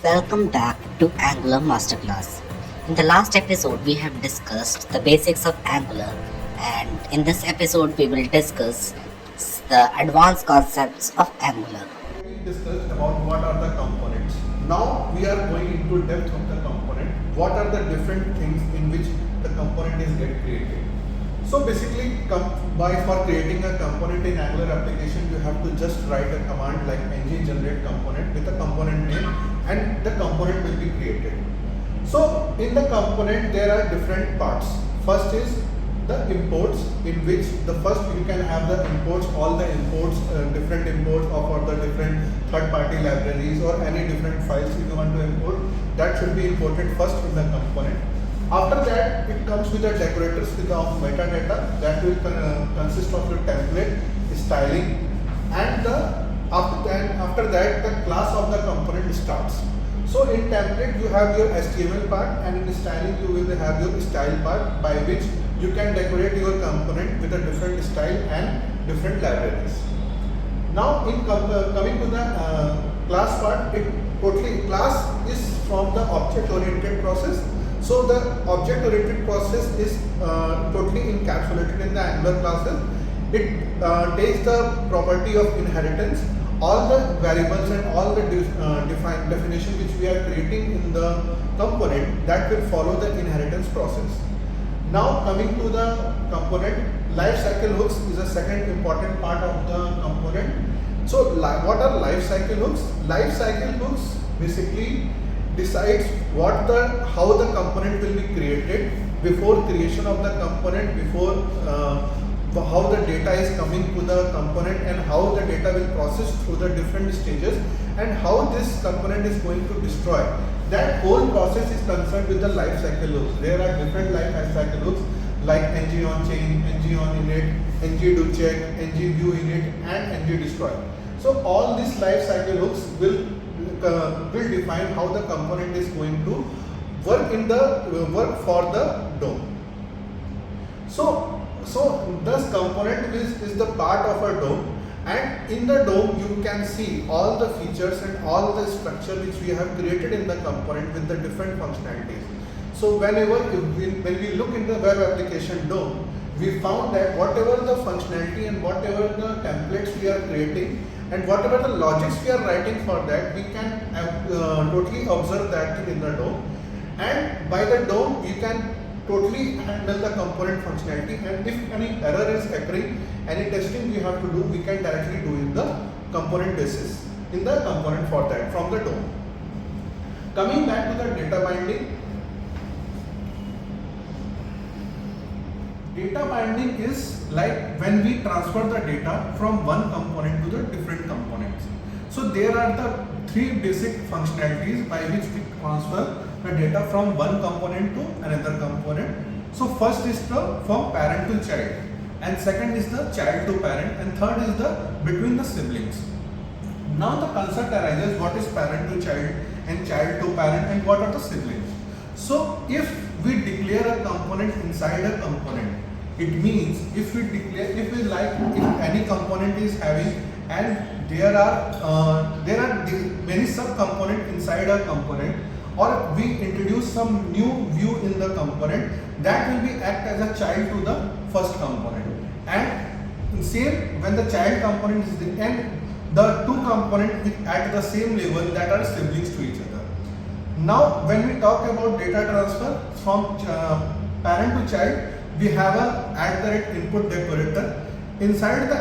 Welcome back to Angular Masterclass. In the last episode, we have discussed the basics of Angular, and in this episode, we will discuss the advanced concepts of Angular. We discussed about what are the components. Now we are going into depth of the component. What are the different things in which the component is get created? So basically, for creating a component in Angular application, you have to just write a command like ng generate component with a component name, and the component will be created. So in the component, there are different parts. First is the imports, in which the first you can have the imports, all the imports, different imports of the different third-party libraries or any different files if you want to import, that should be imported first in the component. After that, it comes with the decorators with the metadata that will consist of your template, styling, and after that the class of the component starts. So in template you have your HTML part, and in styling you will have your style part, by which you can decorate your component with a different style and different libraries. Now in coming to the class part, class is from the object oriented process. So the object oriented process is totally encapsulated in the Angular classes. It takes the property of inheritance, all the variables and all the definition which we are creating in the component, that will follow the inheritance process. Now coming to the component, lifecycle hooks is a second important part of the component. So what are lifecycle hooks? Lifecycle hooks basically decides how the component will be created, before creation of the component, before how the data is coming to the component, and how the data will process through the different stages, and how this component is going to destroy. That whole process is concerned with the life cycle hooks. There are different life cycle hooks like ng on chain, ng on init, ng do check, ng view init, and ng destroy. So all these life cycle hooks will define how the component is going to work for the DOM. So this component is the part of a DOM, and in the DOM you can see all the features and all the structure which we have created in the component with the different functionalities. So when we look in the web application DOM, we found that whatever the functionality and whatever the templates we are creating and whatever the logics we are writing for that, we can totally observe that in the DOM, and by the DOM you can totally handle the component functionality, and if any error is occurring, any testing we have to do, we can directly do in the component basis, in the component for that from the DOM. Coming back to the data binding. Data binding is like when we transfer the data from one component to the different components. So there are the three basic functionalities by which we transfer the data from one component to another component. So first is the from parent to child, and second is the child to parent, and third is the between the siblings. Now the concept arises, what is parent to child and child to parent, and what are the siblings? So if we declare a component inside a component, it means if any component is having, and there are many sub component inside a component, or we introduce some new view in the component, that will be act as a child to the first component, and same when the child component is there, and the two components which at the same level, that are siblings to each other. Now when we talk about data transfer from parent to child, we have a @input decorator. Inside the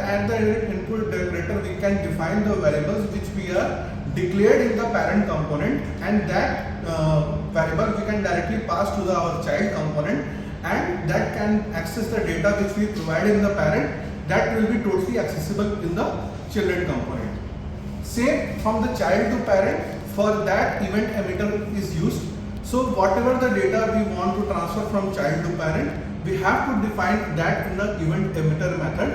@input decorator, we can define the variables which we are declared in the parent component, and that variable we can directly pass to our child component, and that can access the data which we provide in the parent, that will be totally accessible in the children component. Same from the child to parent, for that event emitter is used. So whatever the data we want to transfer from child to parent, we have to define that in the event emitter method,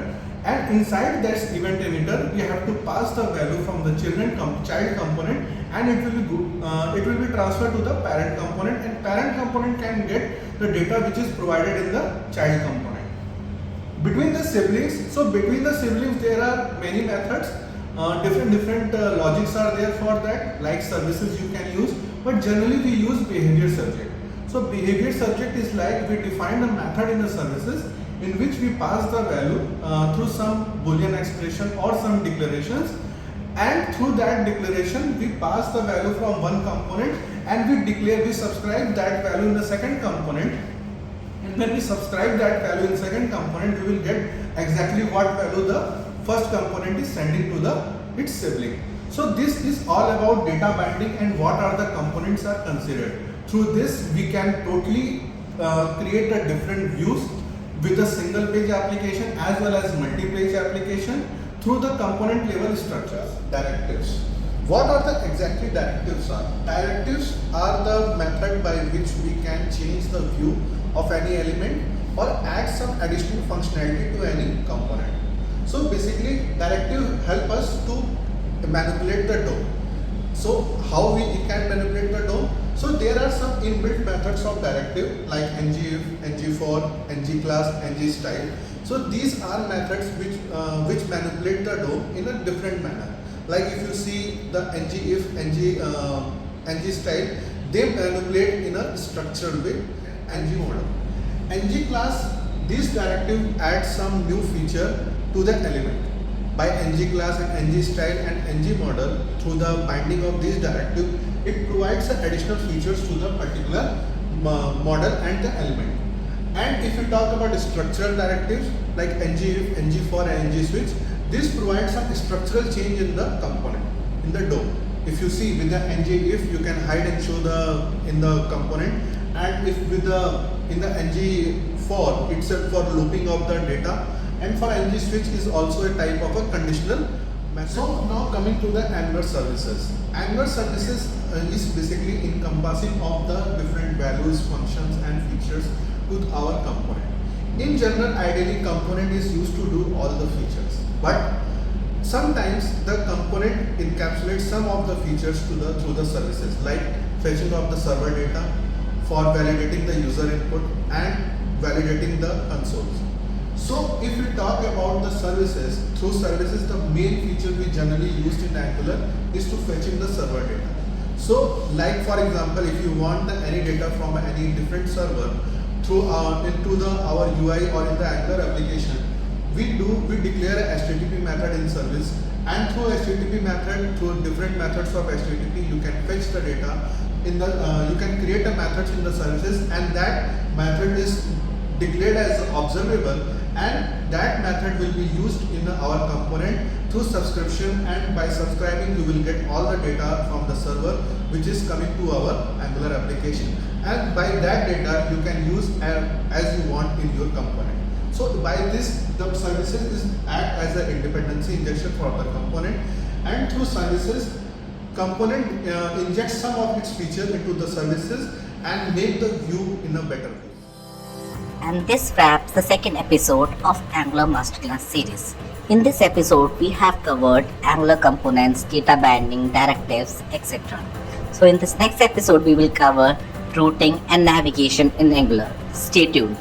and inside that event emitter we have to pass the value from the child component, and it will be transferred to the parent component, and parent component can get the data which is provided in the child component. Between the siblings, there are many methods. Different logics are there for that, like services you can use, but generally we use behavior subject. So behavior subject is like we define a method in the services in which we pass the value through some boolean expression or some declarations, and through that declaration we pass the value from one component and we subscribe that value in the second component, and when we subscribe that value in second component we will get exactly what value the first component is sending to its sibling. So this is all about data binding and what are the components are considered. Through this we can totally create a different views with a single page application as well as multi-page application through the component level structures. Directives. What are the exactly directives are? Directives are the method by which we can change the view of any element or add some additional functionality to any component. So basically directive help us to manipulate the DOM. So how we can manipulate the DOM? So there are some inbuilt methods of directive like ngIf, ngFor, ngClass, ngStyle. So these are methods which manipulate the DOM in a different manner. Like if you see the ngIf, ngStyle, they manipulate in a structured way. ngModel, ngClass, this directive adds some new feature to the element. By ngClass and ngStyle and ngModel, through the binding of this directive, it provides additional features to the particular model and the element. And if you talk about structural directives like ngIf, ngFor and ngSwitch, this provides some structural change in the component, in the DOM. If you see with the ngIf, you can hide and show in the component, and if in the ngFor itself for looping of the data, and for ngSwitch is also a type of a conditional method. So now coming to the Angular services. Angular services is basically encompassing of the different values, functions and features to our component. In general, ideally component is used to do all the features, but sometimes the component encapsulates some of the features through the services, like fetching of the server data, for validating the user input and validating the consoles. So if we talk about the services, through services the main feature we generally used in Angular is to fetching the server data. So like for example, if you want any data from any different server through into our UI or in the Angular application, we declare a HTTP method in service, and through HTTP method, through different methods of HTTP, you can fetch the data in the you can create a method in the services, and that method is declared as observable, and that method will be used in our component through subscription, and by subscribing you will get all the data from the server which is coming to our Angular application, and by that data you can use as you want in your component. So by this the services act as an dependency injection for the component, and through services component injects some of its features into the services and make the view in a better way. And this wraps the second episode of Angular Masterclass series. In this episode, we have covered Angular components, data binding, directives, etc. So in this next episode, we will cover routing and navigation in Angular. Stay tuned.